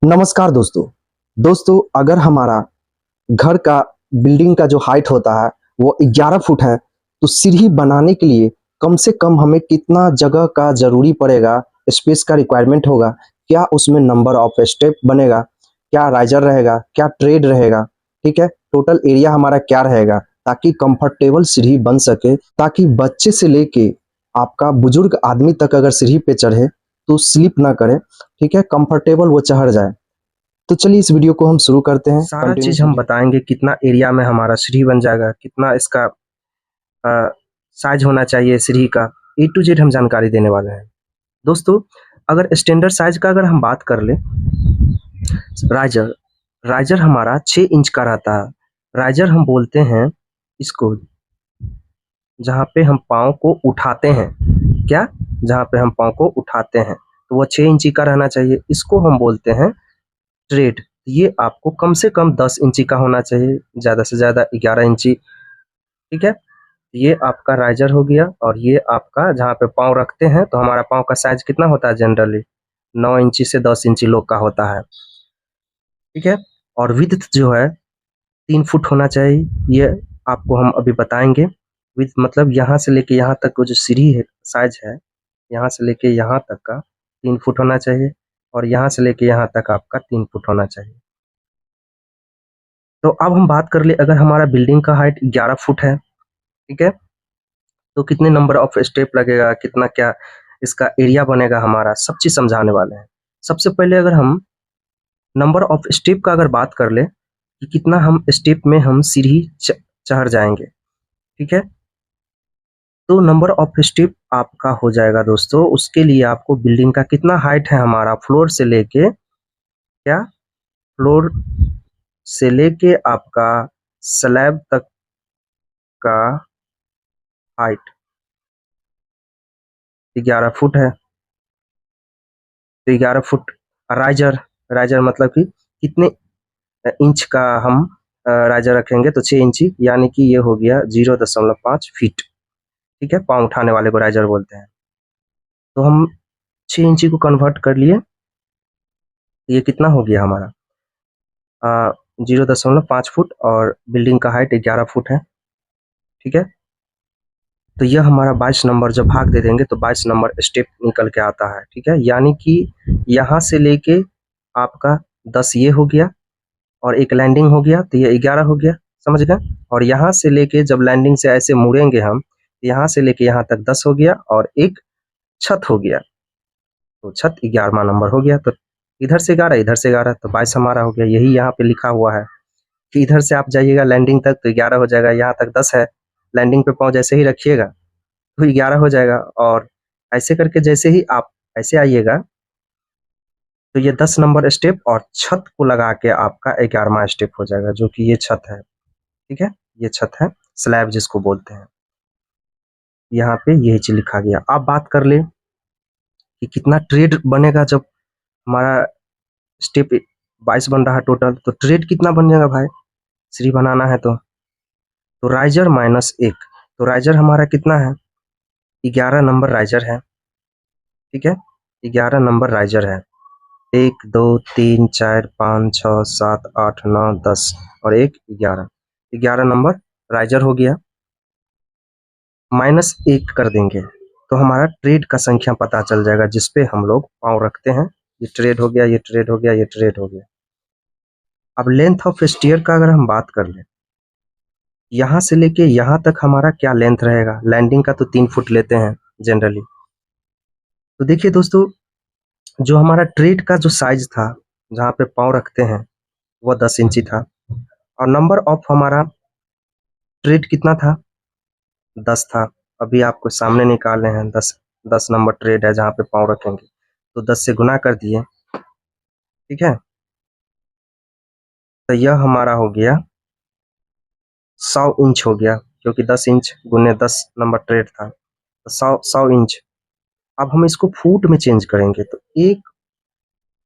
नमस्कार दोस्तों। अगर हमारा घर का बिल्डिंग का जो हाइट होता है वो 11 फुट है, तो सीढ़ी बनाने के लिए कम से कम हमें कितना जगह का ज़रूरी पड़ेगा, स्पेस का रिक्वायरमेंट होगा, क्या उसमें नंबर ऑफ स्टेप बनेगा, क्या राइज़र रहेगा, क्या ट्रेड रहेगा, ठीक है? टोटल एरिया हमारा क्या रहेगा, ताकि कंफर्टेबल सीढ़ी बन सके, ताकि बच्चे से लेके आपका बुजुर्ग आदमी तक अगर सीढ़ी पे चढ़े तो स्लिप ना करे, ठीक है? कंफर्टेबल वो चढ़ जाए। तो चलिए इस वीडियो को हम शुरू करते हैं। सारा चीज हम बताएंगे, कितना एरिया में हमारा सीढ़ी बन जाएगा, कितना इसका साइज होना चाहिए सीढ़ी का, ए टू जेड हम जानकारी देने वाले हैं दोस्तों। अगर स्टैंडर्ड साइज का अगर हम बात कर ले, राइजर राइजर हमारा 6 इंच का रहता है। राइजर हम बोलते हैं इसको जहाँ पे हम पाँव को उठाते हैं, क्या, जहाँ पे हम पाँव को उठाते हैं, तो वो 6 इंची का रहना चाहिए। इसको हम बोलते हैं ट्रेड। ये आपको कम से कम 10 इंची का होना चाहिए, ज़्यादा से ज़्यादा 11 इंची, ठीक है। ये आपका राइजर हो गया। और ये आपका जहाँ पे पाँव रखते हैं, तो हमारा पाँव का साइज कितना होता है जनरली, 9 इंची से 10 इंची लोग का होता है, ठीक है। और विड्थ जो है 3 फुट होना चाहिए, ये आपको हम अभी बताएंगे। विड्थ मतलब यहाँ से लेके यहाँ तक को जो सीढ़ी है, साइज है, यहाँ से लेके यहाँ तक का 3 फुट होना चाहिए, और यहाँ से लेके यहाँ तक आपका 3 फुट होना चाहिए। तो अब हम बात कर ले, अगर हमारा बिल्डिंग का हाइट 11 फुट है, ठीक है, तो कितने नंबर ऑफ स्टेप लगेगा, कितना क्या इसका एरिया बनेगा, हमारा सब चीज समझाने वाले हैं। सबसे पहले अगर हम नंबर ऑफ स्टेप का अगर बात कर ले कि कितना हम स्टेप में हम सीढ़ी चढ़ जाएंगे, ठीक है, तो नंबर ऑफ स्टेप आपका हो जाएगा दोस्तों। उसके लिए आपको बिल्डिंग का कितना हाइट है हमारा, फ्लोर से लेके, क्या, फ्लोर से लेके आपका स्लैब तक का हाइट 11 फुट है। तो 11 फुट राइजर, राइजर मतलब कि कितने इंच का हम राइजर रखेंगे, तो 6 इंची, यानी कि ये हो गया 0.5 फीट, ठीक है। पाँव उठाने वाले को राइजर बोलते हैं। तो हम 6 इंची को कन्वर्ट कर लिए, ये कितना हो गया हमारा 0.5 फुट, और बिल्डिंग का हाइट 11 फुट है, ठीक है। तो यह हमारा 22 नंबर जब भाग दे देंगे तो 22 नंबर स्टेप निकल के आता है, ठीक है। यानी कि यहाँ से लेके आपका 10 ये हो गया, और एक लैंडिंग हो गया, तो ये 11 हो गया, समझ गए। और यहाँ से लेके जब लैंडिंग से ऐसे मुड़ेंगे हम, यहाँ से लेके यहाँ तक 10 हो गया, और एक छत हो गया, तो छत 11वां नंबर हो गया। तो इधर से 11, इधर से 11, तो 22 हमारा हो गया। यही यहाँ पे लिखा हुआ है कि इधर से आप जाइएगा लैंडिंग तक तो 11 हो जाएगा, यहाँ तक 10 है, लैंडिंग पे पाँव जैसे ही रखिएगा तो 11 हो जाएगा। और ऐसे करके जैसे ही आप ऐसे आइएगा तो ये 10 नंबर स्टेप और छत को लगा के आपका 11वां स्टेप हो जाएगा, जो कि ये छत है, ठीक है। ये छत है, स्लैब जिसको बोलते हैं। यहाँ पे यही चीज लिखा गया। अब बात कर ले कि कितना ट्रेड बनेगा जब हमारा स्टेप 22 बन रहा है टोटल, तो ट्रेड कितना बन जाएगा भाई, सीढ़ी बनाना है तो राइजर माइनस 1, तो राइजर हमारा कितना है, 11 नंबर राइजर है, ठीक है। 11 नंबर राइजर है, 1 2 3 4 5 6 7 8 9 10 और एक 11, 11 नंबर राइजर हो गया। -1 कर देंगे तो हमारा ट्रेड का संख्या पता चल जाएगा, जिसपे हम लोग पाँव रखते हैं। ये ट्रेड हो गया, ये ट्रेड हो गया, ये ट्रेड हो गया। अब लेंथ ऑफ स्टेयर का अगर हम बात कर ले, यहाँ से लेके यहाँ तक हमारा क्या लेंथ रहेगा, लैंडिंग का तो 3 फुट लेते हैं जनरली। तो देखिए दोस्तों, जो हमारा ट्रेड का जो साइज था, जहाँ पे पाँव रखते हैं, वो 10 इंची था। और नंबर ऑफ हमारा ट्रेड कितना था, 10 था। अभी आपको सामने निकाले हैं, 10 नंबर ट्रेड है जहाँ पे पाँव रखेंगे, तो 10 से गुना कर दिए, ठीक है। तो यह हमारा हो गया 100 इंच हो गया, क्योंकि 10 इंच गुने 10 नंबर ट्रेड था, तो 100 इंच। अब हम इसको फुट में चेंज करेंगे, तो 1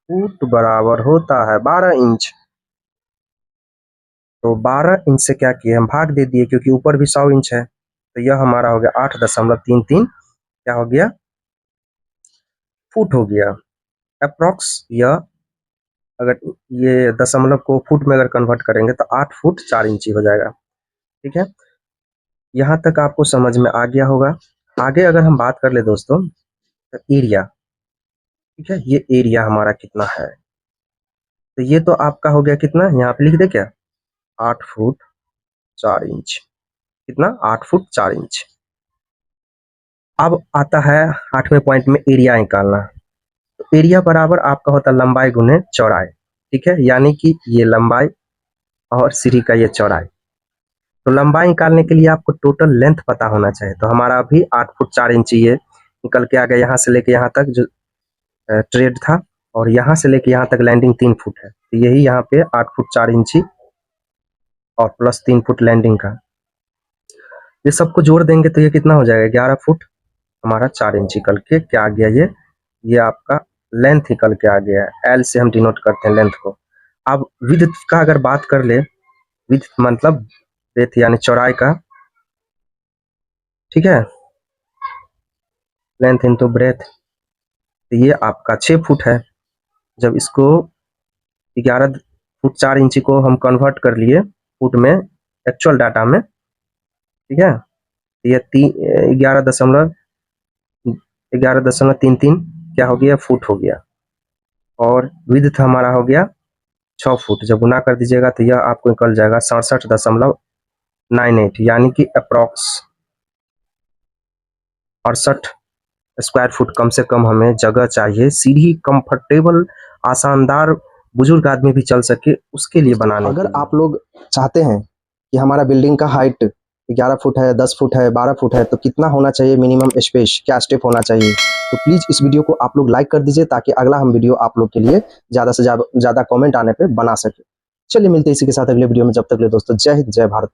फुट बराबर होता है 12 इंच। तो 12 इंच से क्या किए, हम भाग दे दिए, क्योंकि ऊपर भी 100 इंच है, तो यह हमारा हो गया 8.33, क्या हो गया, फुट हो गया अप्रोक्स। यह अगर ये दशमलव को फुट में अगर कन्वर्ट करेंगे तो 8 फुट 4 इंची हो जाएगा। ठीक है, यहाँ तक आपको समझ में आ गया होगा। आगे अगर हम बात कर ले दोस्तों, तो एरिया, ठीक है, ये एरिया हमारा कितना है, तो ये तो आपका हो गया कितना, यहाँ पे लिख दे क्या, 8 फुट 4 इंच, कितना, 8 फुट 4 इंच। अब आता है 8वें पॉइंट में एरिया निकालना। तो एरिया बराबर आपका होता है लंबाई गुने चौड़ाई। ठीक है, यानी कि ये लंबाई और सीढ़ी का ये चौड़ाई। तो लंबाई निकालने के लिए आपको टोटल लेंथ पता होना चाहिए। तो हमारा अभी 8 फुट 4 इंच ये निकल के आ गया, यहाँ से लेके यहाँ तक जो ट्रेड था, और यहाँ से लेके यहाँ तक लैंडिंग 3 फुट है। तो यही यहाँ पे 8 फुट 4 इंची और प्लस 3 फुट लैंडिंग का, ये सबको जोड़ देंगे तो ये कितना हो जाएगा, 11 फुट हमारा 4 इंच निकल के क्या आ गया, ये आपका लेंथ निकल के आ गया है। एल से हम डिनोट करते हैं लेंथ को। अब विड्थ का अगर बात कर ले, विड्थ मतलब ब्रेथ यानी चौड़ाई का, ठीक है, लेंथ इनटू ब्रेथ, तो ये आपका 6 फुट है। जब इसको 11 फुट 4 इंची को हम कन्वर्ट कर लिए फुट में एक्चुअल डाटा में, ठीक है, तो ये 11.33 क्या हो गया, फुट हो गया। और विड्थ हमारा हो गया 6 फुट। जब गुना कर दीजिएगा तो यह आपको निकल जाएगा 67.98, यानी कि अप्रॉक्स 68 स्क्वायर फुट कम से कम हमें जगह चाहिए। सीढ़ी कंफर्टेबल, आसानदार, बुजुर्ग आदमी भी चल सके उसके लिए बनाने। अगर आप लोग चाहते हैं कि हमारा बिल्डिंग का हाइट 11 फुट है, 10 फुट है, 12 फुट है, तो कितना होना चाहिए मिनिमम स्पेस, क्या स्टेप होना चाहिए, तो प्लीज़ इस वीडियो को आप लोग लाइक कर दीजिए ताकि अगला हम वीडियो आप लोग के लिए ज़्यादा से ज़्यादा कमेंट आने पे बना सके। चलिए मिलते हैं इसी के साथ अगले वीडियो में, जब तक के लिए दोस्तों जय हिंद जय भारत।